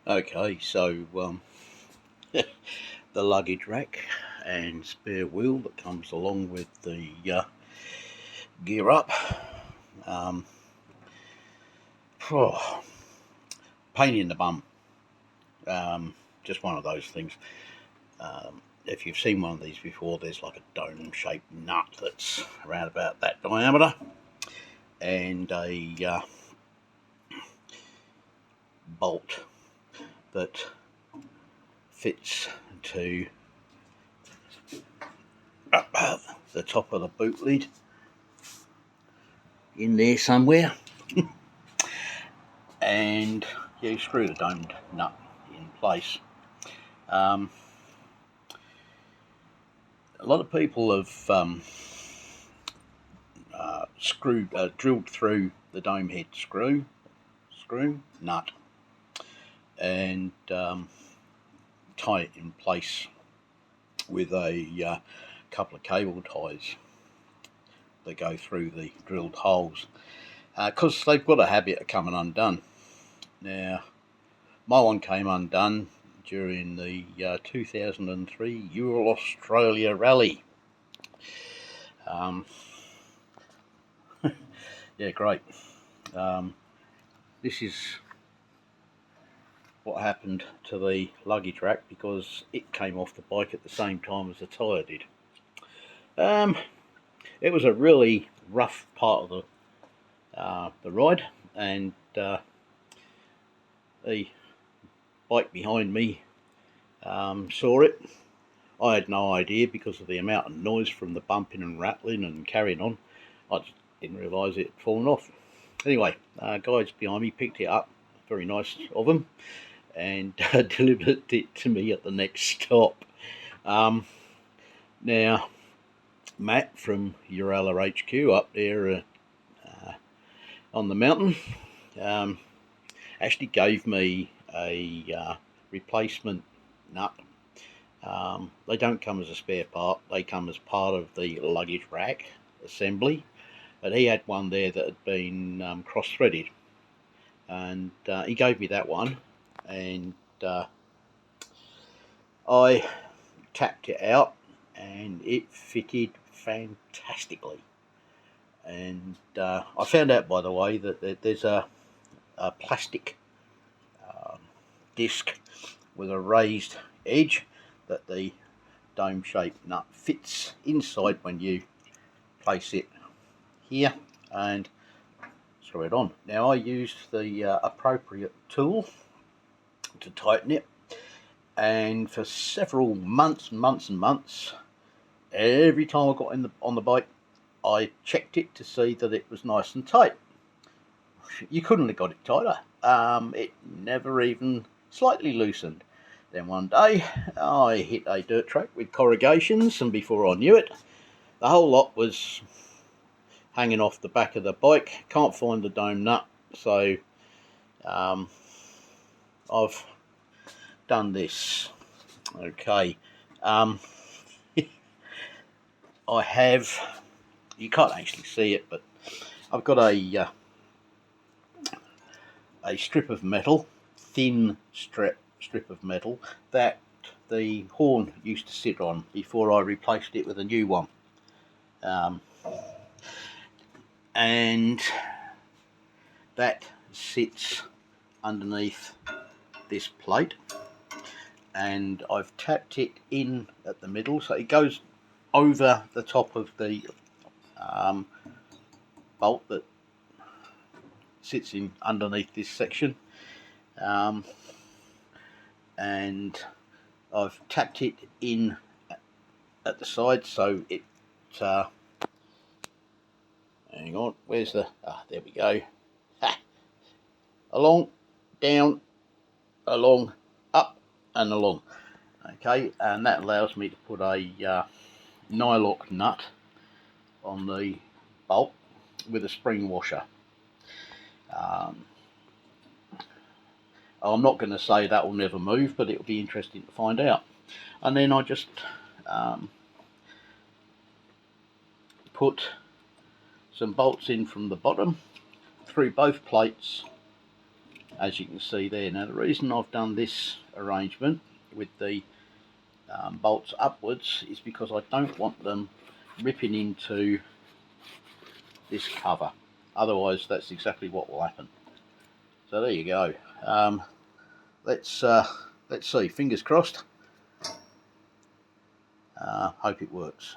Okay, so the luggage rack and spare wheel that comes along with the gear up. Um, Pain in the bum. Just one of those things. If you've seen one of these before, there's like a dome-shaped nut that's around about that diameter, and a bolt that fits to the top of the boot lid in there somewhere, and you screw the domed nut in place. A lot of people have drilled through the dome head screw nut and tie it in place with a couple of cable ties that go through the drilled holes, because they've got a habit of coming undone. Now, my one came undone during the 2003 Euro Australia Rally. Yeah, great. This is what happened to the luggage rack because it came off the bike at the same time as the tyre did. It was a really rough part of the ride, and the bike behind me saw it. I had no idea because of the amount of noise from the bumping and rattling and carrying on. I just didn't realise it had fallen off. Anyway, guys behind me picked it up, very nice of them, and delivered it to me at the next stop. Now, Matt from Urala HQ up there on the mountain actually gave me a replacement nut. They don't come as a spare part, they come as part of the luggage rack assembly, but he had one there that had been cross-threaded, and he gave me that one, and I tapped it out and it fitted fantastically. And I found out, by the way, that there's a plastic disc with a raised edge that the dome-shaped nut fits inside when you place it here and screw it on. Now, I used the appropriate tool to tighten it, and for several months, every time I got on the bike, I checked it to see that it was nice and tight. You couldn't have got it tighter. It never even slightly loosened. Then one day I hit a dirt track with corrugations, and before I knew it, the whole lot was hanging off the back of the bike. Can't find the dome nut, so I've done this. Okay, I have, you can't actually see it, but I've got a strip of metal, thin strip of metal that the horn used to sit on before I replaced it with a new one, and that sits underneath this plate, and I've tapped it in at the middle so it goes over the top of the bolt that sits in underneath this section, and I've tapped it in at the side so it hang on, where's the there we go, along, down, along, up and along. Okay, and that allows me to put a nylock nut on the bolt with a spring washer. I'm not going to say that will never move, but it'll be interesting to find out. And then I just put some bolts in from the bottom through both plates, as you can see there. Now the reason I've done this arrangement with the bolts upwards is because I don't want them ripping into this cover, otherwise that's exactly what will happen. So there you go. Let's see, fingers crossed. Hope it works.